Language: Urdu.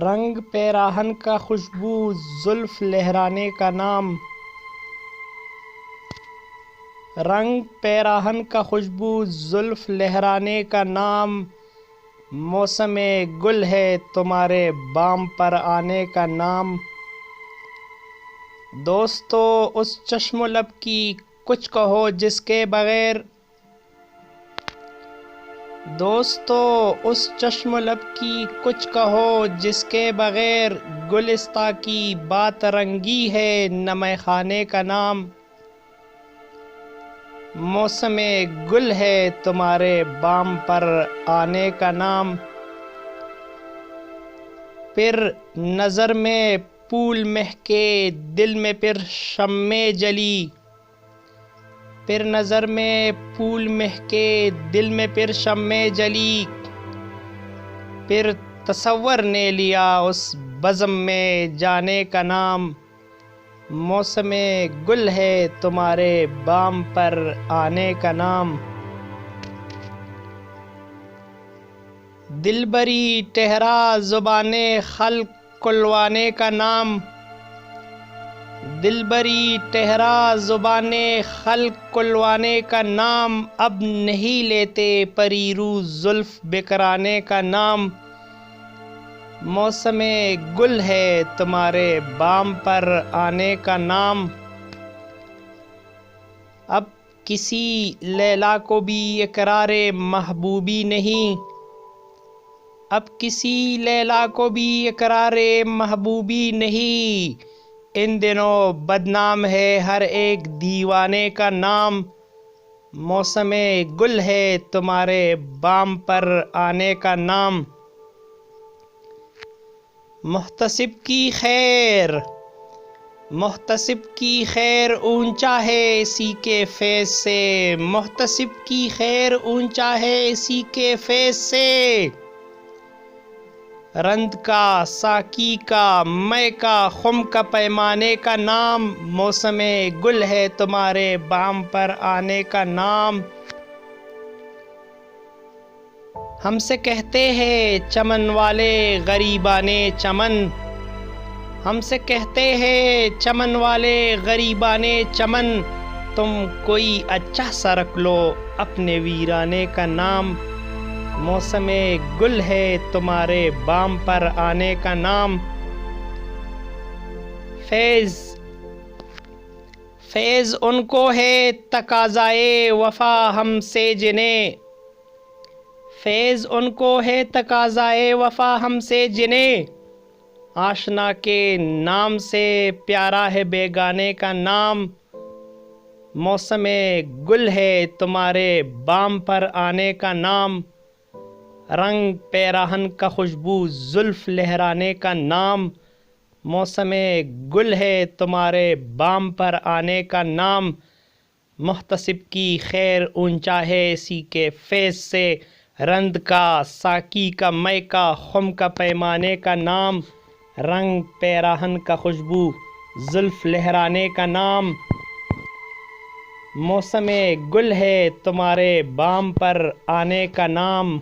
رنگ پیراہن کا خوشبو زلف لہرانے کا نام، رنگ پیراہن کا خوشبو زلف لہرانے کا نام، موسم گل ہے تمہارے بام پر آنے کا نام۔ دوستو اس چشم و لب کی کچھ کہو جس کے بغیر، دوستو اس چشم و لب کی کچھ کہو جس کے بغیر، گلستہ کی بات رنگی ہے نہ مے خانے کا نام۔ موسم گل ہے تمہارے بام پر آنے کا نام، پھر نظر میں پھول مہکے دل میں پھر شمع جلی، پھر نظر میں پھول مہکے دل میں پھر شمع جلی، پھر تصور نے لیا اس بزم میں جانے کا نام۔ موسم گل ہے تمہارے بام پر آنے کا نام۔ دلبری ٹھہرا زبان خلق کھلوانے کا نام، دلبری ٹھہرا زبان خلق کھلوانے کا نام، اب نہیں لیتے پری رو زلف بکھرانے کا نام۔ موسم گل ہے تمہارے بام پر آنے کا نام۔ اب کسی لیلا کو بھی اقرار محبوبی نہیں، اب کسی لیلا کو بھی اقرار محبوبی نہیں، ان دنوں بدنام ہے ہر ایک دیوانے کا نام۔ موسم گل ہے تمہارے بام پر آنے کا نام۔ محتسب کی خیر، محتسب کی خیر اونچا ہے اسی کے فیض سے، محتسب کی خیر اونچا ہے اسی کے فیض سے، رند کا ساقی کا مے کا خم کا پیمانے کا نام۔ موسم گل ہے تمہارے بام پر آنے کا نام۔ ہم سے کہتے ہیں چمن والے غریبان چمن، ہم سے کہتے ہیں چمن والے غریبان چمن، تم کوئی اچھا سا رکھ لو اپنے ویرانے کا نام۔ موسم گل ہے تمہارے بام پر آنے کا نام۔ فیض، فیض ان کو ہے تقاضائے وفا ہم سے جنہیں، فیض ان کو ہے تقاضائے وفا ہم سے جنہیں، آشنا کے نام سے پیارا ہے بیگانے کا نام۔ موسم گل ہے تمہارے بام پر آنے کا نام، رنگ پیراہن کا خوشبو زلف لہرانے کا نام، موسم گل ہے تمہارے بام پر آنے کا نام۔ محتسب کی خیر اونچا ہے اسی کے فیض سے، رند کا ساقی کا مے کا خم کا پیمانے کا نام، رنگ پیراہن کا خوشبو زلف لہرانے کا نام۔ موسم گل ہے تمہارے بام پر آنے کا نام۔